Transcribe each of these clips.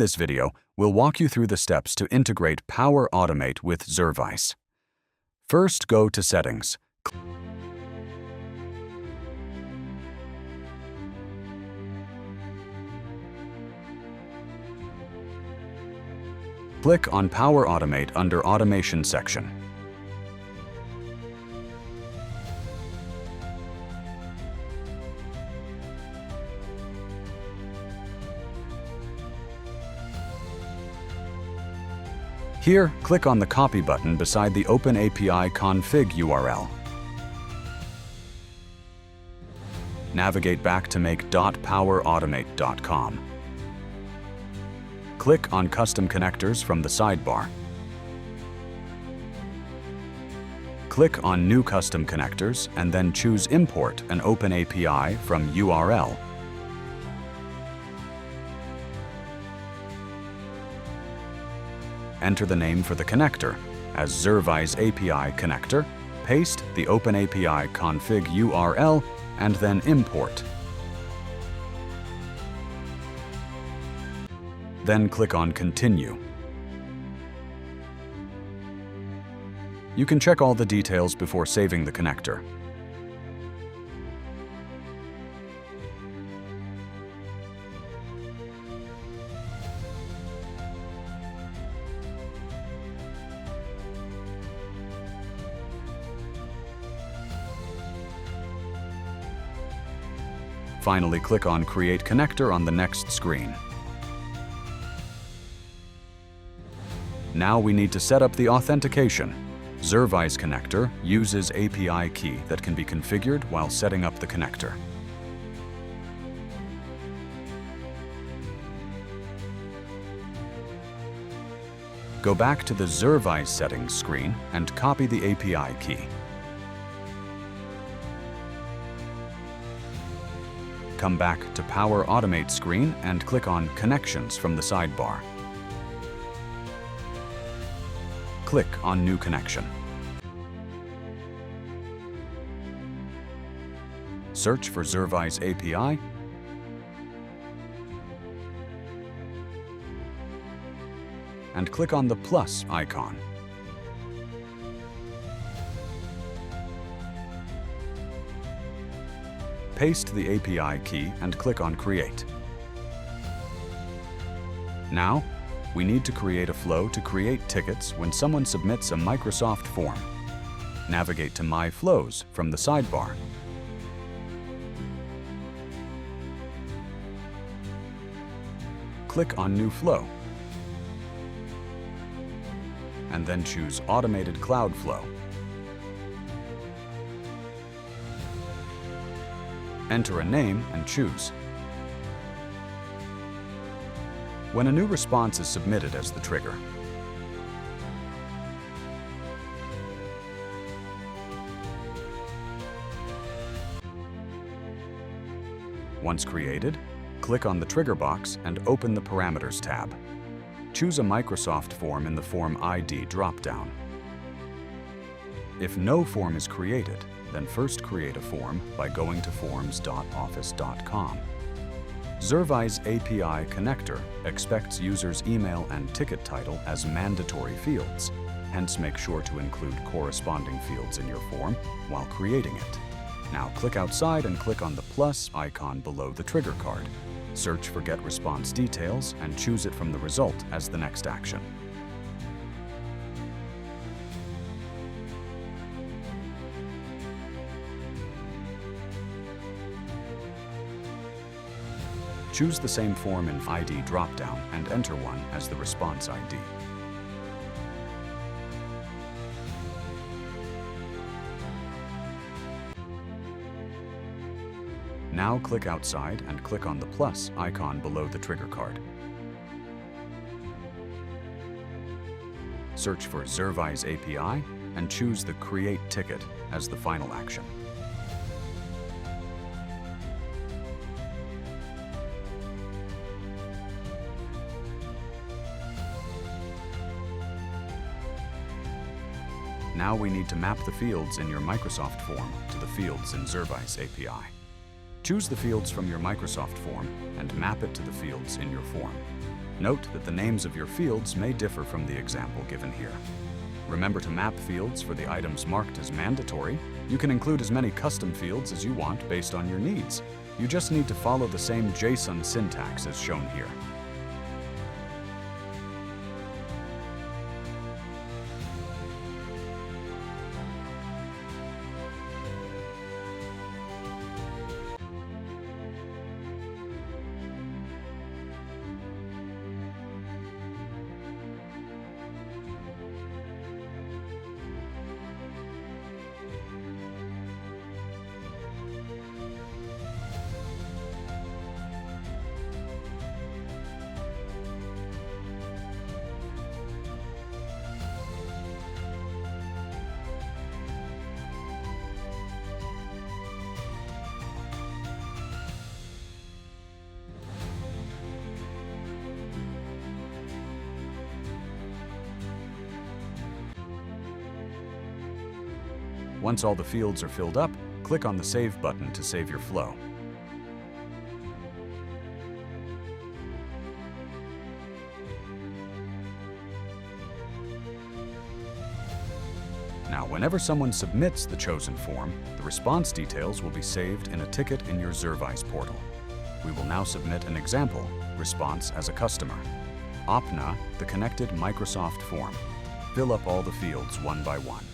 this video, we'll walk you through the steps to integrate Power Automate with Zervise. First, go to Settings. Click on Power Automate under Automation section. Here, click on the Copy button beside the OpenAPI config URL. Navigate back to make.powerautomate.com. Click on Custom Connectors from the sidebar. Click on New Custom Connectors and then choose Import an OpenAPI from URL. Enter the name for the connector as Zervise API connector, paste the OpenAPI config URL, and then import. Then click on Continue. You can check all the details before saving the connector. Finally, click on Create Connector on the next screen. Now we need to set up the authentication. Zervise connector uses API key that can be configured while setting up the connector. Go back to the Zervise settings screen and copy the API key. Come back to Power Automate screen and click on Connections from the sidebar. Click on New Connection. Search for Zervise API and click on the plus icon. Paste the API key and click on Create. Now, we need to create a flow to create tickets when someone submits a Microsoft form. Navigate to My Flows from the sidebar. Click on New Flow, and then choose Automated Cloud Flow. Enter a name and choose. When a new response is submitted as the trigger, once created, click on the trigger box and open the Parameters tab. Choose a Microsoft form in the Form ID dropdown. If no form is created, then first create a form by going to forms.office.com. Zervise API connector expects users' email and ticket title as mandatory fields, hence make sure to include corresponding fields in your form while creating it. Now click outside and click on the plus icon below the trigger card. Search for Get Response Details and choose it from the result as the next action. Choose the same form in ID dropdown and enter one as the response ID. Now click outside and click on the plus icon below the trigger card. Search for Zervise API and choose the Create Ticket as the final action. Now we need to map the fields in your Microsoft form to the fields in Zervise API. Choose the fields from your Microsoft form and map it to the fields in your form. Note that the names of your fields may differ from the example given here. Remember to map fields for the items marked as mandatory. You can include as many custom fields as you want based on your needs. You just need to follow the same JSON syntax as shown here. Once all the fields are filled up, click on the Save button to save your flow. Now, whenever someone submits the chosen form, the response details will be saved in a ticket in your Zervise portal. We will now submit an example, response as a customer. OPNA, the connected Microsoft form. Fill up all the fields one by one.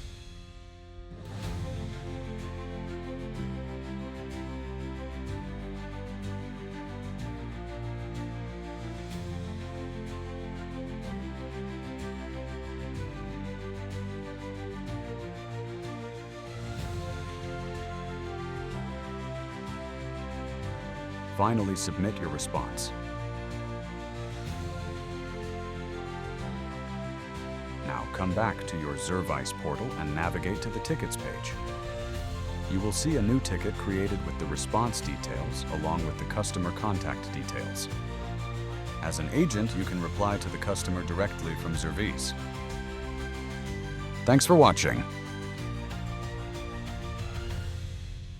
Finally, submit your response. Now come back to your Zervise portal and navigate to the Tickets page. You will see a new ticket created with the response details along with the customer contact details. As an agent, you can reply to the customer directly from Zervise. Thanks for watching.